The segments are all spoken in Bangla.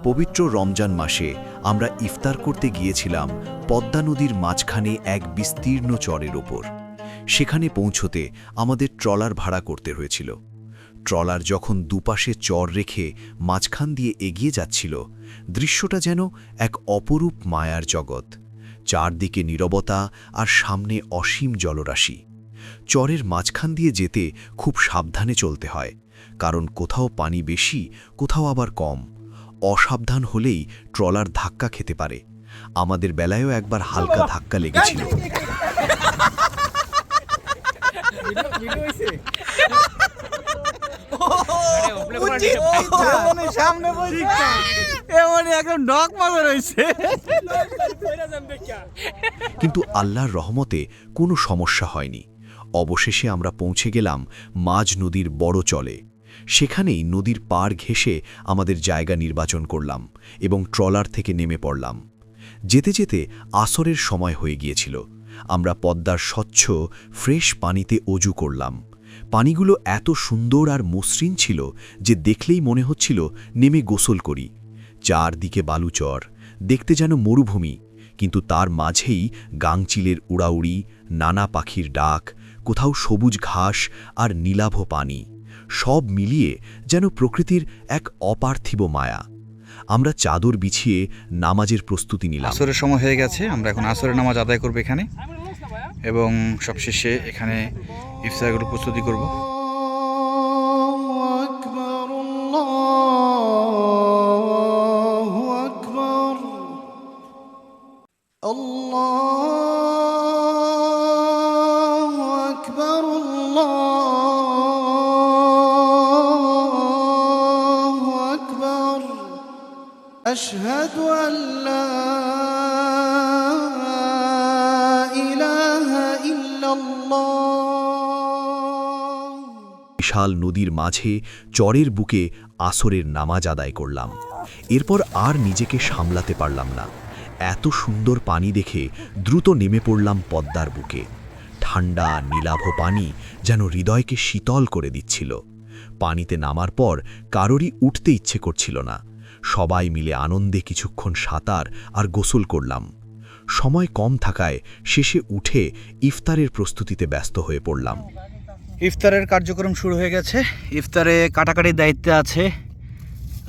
পবিত্র রমজান মাসে আমরা ইফতার করতে গিয়েছিলাম পদ্মা নদীর মাঝখানে এক বিস্তীর্ণ চরের ওপর। সেখানে পৌঁছতে আমাদের ট্রলার ভাড়া করতে হয়েছিল। ট্রলার যখন দুপাশে চর রেখে মাঝখান দিয়ে এগিয়ে যাচ্ছিল, দৃশ্যটা যেন এক অপরূপ মায়ার জগৎ। চারদিকে নীরবতা আর সামনে অসীম জলরাশি। চরের মাঝখান দিয়ে যেতে খুব সাবধানে চলতে হয়, কারণ কোথাও পানি বেশি, কোথাও আবার কম। অসাবধান হলেই ট্রলার ধাক্কা খেতে পারে। আমাদের বেলায়ও একবার হালকা ধাক্কা লেগেছিল। কিন্তু আল্লাহর রহমতে কোনো সমস্যা হয়নি। অবশেষে আমরা পৌঁছে গেলাম মাঝ নদীর বড় চলে। সেখানেই নদীর পাড় ঘেঁষে আমাদের জায়গা নির্বাচন করলাম এবং ট্রলার থেকে নেমে পড়লাম। যেতে যেতে আসরের সময় হয়ে গিয়েছিল। আমরা পদ্মার স্বচ্ছ ফ্রেশ পানিতে অজু করলাম। পানিগুলো এত সুন্দর আর মসৃণ ছিল যে দেখলেই মনে হচ্ছিল নেমে গোসল করি। চারদিকে বালুচর, দেখতে যেন মরুভূমি, কিন্তু তার মাঝেই গাংচিলের উড়াউড়ি, নানা পাখির ডাক, কোথাও সবুজ ঘাস আর নীলাভ পানি, সব মিলিয়ে যেন প্রকৃতির এক অপার্থিব মায়া। আমরা চাদর বিছিয়ে নামাজের প্রস্তুতি নিলাম। আসরের সময় হয়ে গেছে, আমরা এখন আসরের নামাজ আদায় করব এখানে, এবং সবশেষে এখানে ইফতারের প্রস্তুতি করব। أشهد أن لا إله إلا الله। বিশাল নদীর মাঝে চরের বুকে আসরের নামাজ আদায় করলাম। এরপর আর নিজেকে সামলাতে পারলাম না। এত সুন্দর পানি দেখে দ্রুত নেমে পড়লাম পদ্মার বুকে। ঠান্ডা নীলাভ পানি যেন হৃদয়কে শীতল করে দিচ্ছিল। পানিতে নামার পর কারোরই উঠতে ইচ্ছে করছিল না। সবাই মিলে আনন্দে কিছুক্ষণ সাঁতার আর গোসল করলাম। সময় কম থাকায় শেষে উঠে ইফতারের প্রস্তুতিতে ব্যস্ত হয়ে পড়লাম। ইফতারের কার্যক্রম শুরু হয়ে গেছে। ইফতারে কাটাকাটির দায়িত্বে আছে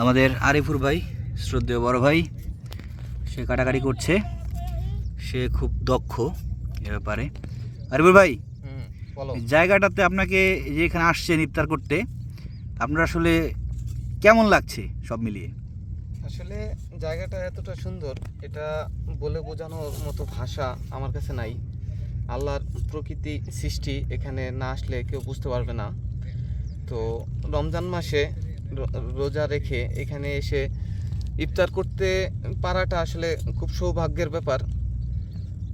আমাদের আরিফুর ভাই, শ্রদ্ধেয় বড় ভাই। সে কাটাকাটি করছে, সে খুব দক্ষ এ ব্যাপারে। আরিফুর ভাই, জায়গাটাতে আপনাকে যে এখানে আসছেন ইফতার করতে, আপনার আসলে কেমন লাগছে সব মিলিয়ে? আসলে জায়গাটা এতটা সুন্দর, এটা বলে বোঝানোর মতো ভাষা আমার কাছে নাই। আল্লাহর প্রকৃতি সৃষ্টি, এখানে না আসলে কেউ বুঝতে পারবে না। তো রমজান মাসে রোজা রেখে এখানে এসে ইফতার করতে পারাটা আসলে খুব সৌভাগ্যের ব্যাপার।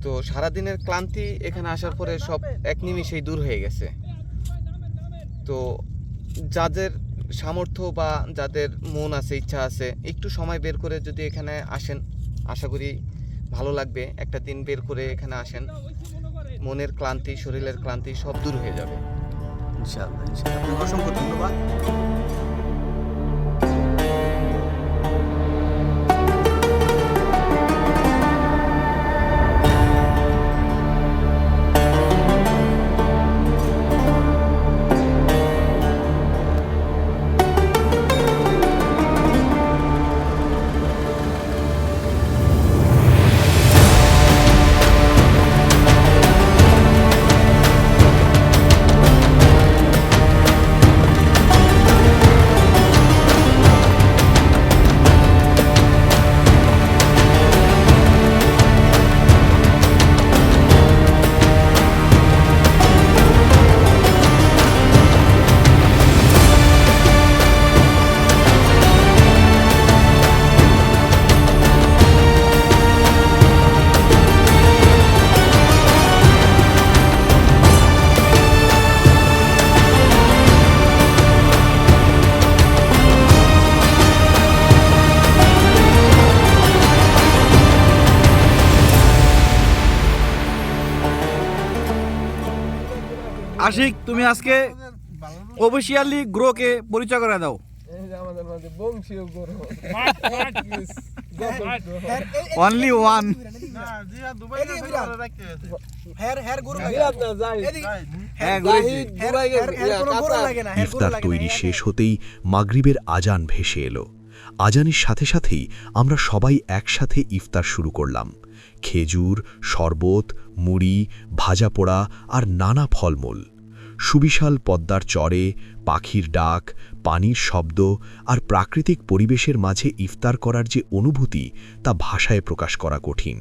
তো সারাদিনের ক্লান্তি এখানে আসার পরে সব এক নিমিষেই দূর হয়ে গেছে। তো যাদের সামর্থ্য বা যাদের মন আছে, ইচ্ছা আছে, একটু সময় বের করে যদি এখানে আসেন, আশা করি ভালো লাগবে। একটা দিন বের করে এখানে আসেন, মনের ক্লান্তি, শরীরের ক্লান্তি সব দূর হয়ে যাবে ইনশাআল্লাহ। আপনাকে অসংখ্য ধন্যবাদ। আশিক, তুমি আজকে অফিসিয়ালি গ্রোকে পরিচয় করে দাও। এই যে আমাদের মাঝে বংশীয় গরু অনলি ওয়ান। ইফতার তৈরি শেষ হতেই মাগরিবের আজান ভেসে এলো। আজানের সাথে সাথেই আমরা সবাই একসাথে ইফতার শুরু করলাম। খেজুর, শরবত, মুড়ি, ভাজা পোড়া আর নানা ফলমূল। সুবিশাল পদ্মার চরে পাখির ডাক, পানির শব্দ আর প্রাকৃতিক পরিবেশের মাঝে ইফতার করার যে অনুভূতি তা ভাষায় প্রকাশ করা কঠিন।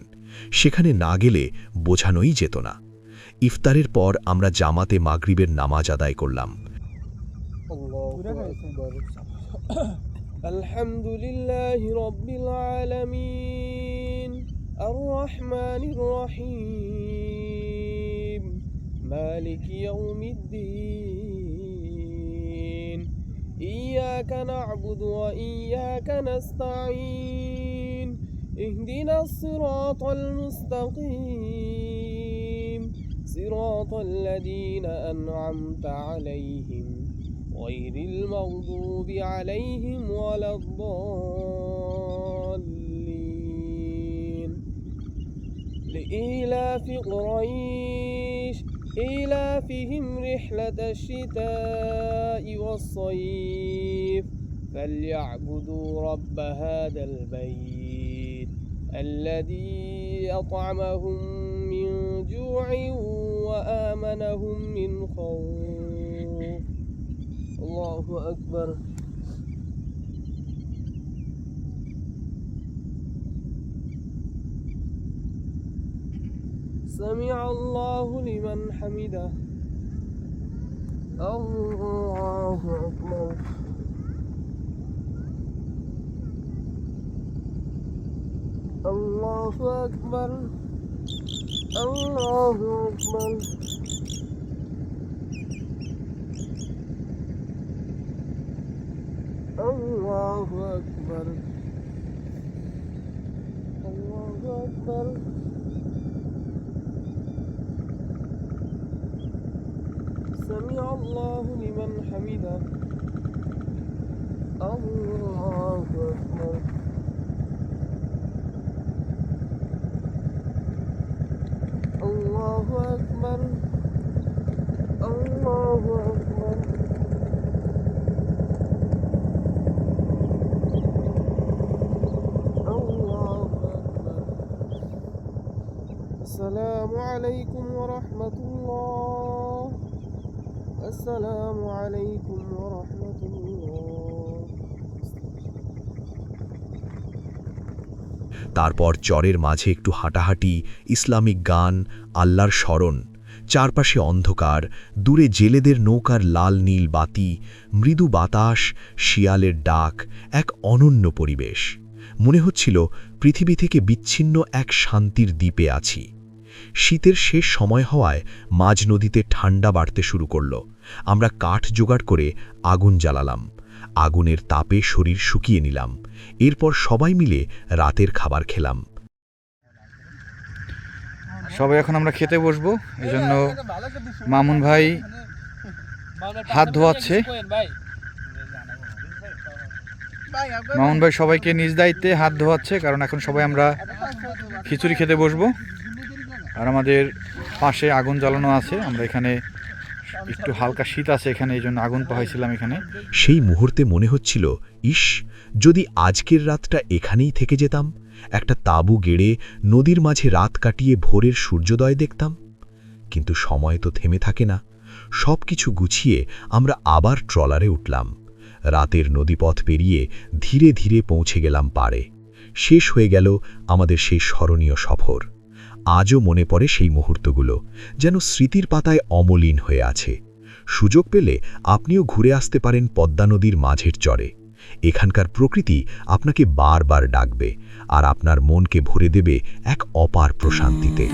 সেখানে না গেলে বোঝানোই যেত না। ইফতারের পর আমরা জামাতে মাগরিবের নামাজ আদায় করলাম। আলহামদুলিল্লাহি রাব্বিল আলামিন আর রহমানির রহিম মালিকি ইয়াউমিদ্দিন ইয়্যাকা না'বুদু ওয়া ইয়্যাকা নাস্তাঈন ইহদিনাস সিরাতাল মুস্তাকিম সিরাতাল লাযীনা আন'আমতা আলাইহিম غير المغضوب عليهم ولا الضالين لإيلاف قريش إيلافهم رحلة الشتاء والصيف فليعبدوا رب هذا البيت الذي أطعمهم من جوع وآمنهم من خوف الله أكبر سمع الله لمن حمده الله أكبر الله أكبر الله أكبر الله أكبر الله أكبر سمع الله لمن حمده الله أكبر الله أكبر الله أكبر السلام عليكم ورحمة الله السلام عليكم ورحمة الله তারপর চরের মাঝে একটু হাঁটাহাঁটি, ইসলামিক গান, আল্লাহর স্মরণ। চারপাশে অন্ধকার, দূরে জেলেদের নৌকার লাল নীল বাতি, মৃদু বাতাস, শিয়ালের ডাক, এক অনন্য পরিবেশ। মনে হচ্ছিল পৃথিবী থেকে বিচ্ছিন্ন এক শান্তির দ্বীপে আছি। শীতের শেষ সময় হওয়ায় মাঝ নদীতে ঠান্ডা বাড়তে শুরু করল। আমরা কাঠ জোগাড় করে আগুন জ্বালালাম। আগুনের তাপে শরীর শুকিয়ে নিলাম। এরপর সবাই মিলে রাতের খাবার খেলাম। সবাই এখন আমরা খেতে বসবো, এজন্য মামুন ভাই হাত ধোয়াচ্ছে। মামুন ভাই সবাইকে নিজ দায়িত্বে হাত ধোয়াচ্ছে, কারণ এখন সবাই আমরা খিচুড়ি খেতে বসবো। আর আমাদের পাশে আগুন জ্বালানো আছে। আমরা এখানে একটু হালকা শীত আছে এখানে, এই জন্য আগুন পোহাইছিলাম এখানে। সেই মুহূর্তে মনে হচ্ছিল, ইস, যদি আজকের রাতটা এখানেই থেকে যেতাম, একটা তাঁবু গেড়ে নদীর মাঝে রাত কাটিয়ে ভোরের সূর্যোদয় দেখতাম। কিন্তু সময় তো থেমে থাকে না। সব কিছু গুছিয়ে আমরা আবার ট্রলারে উঠলাম। রাতের নদীপথ পেরিয়ে ধীরে ধীরে পৌঁছে গেলাম পাড়ে। শেষ হয়ে গেল আমাদের সেই স্মরণীয় সফর। আজও মনে পড়ে সেই মুহূর্তগুলো, যেন স্মৃতির পাতায় অমলিন হয়ে আছে। সুযোগ পেলে আপনিও ঘুরে আসতে পারেন পদ্মা নদীর মাঝের চরে। এখানকার প্রকৃতি আপনাকে বারবার ডাকবে আর আপনার মনকে ভরে দেবে এক অপার প্রশান্তিতে।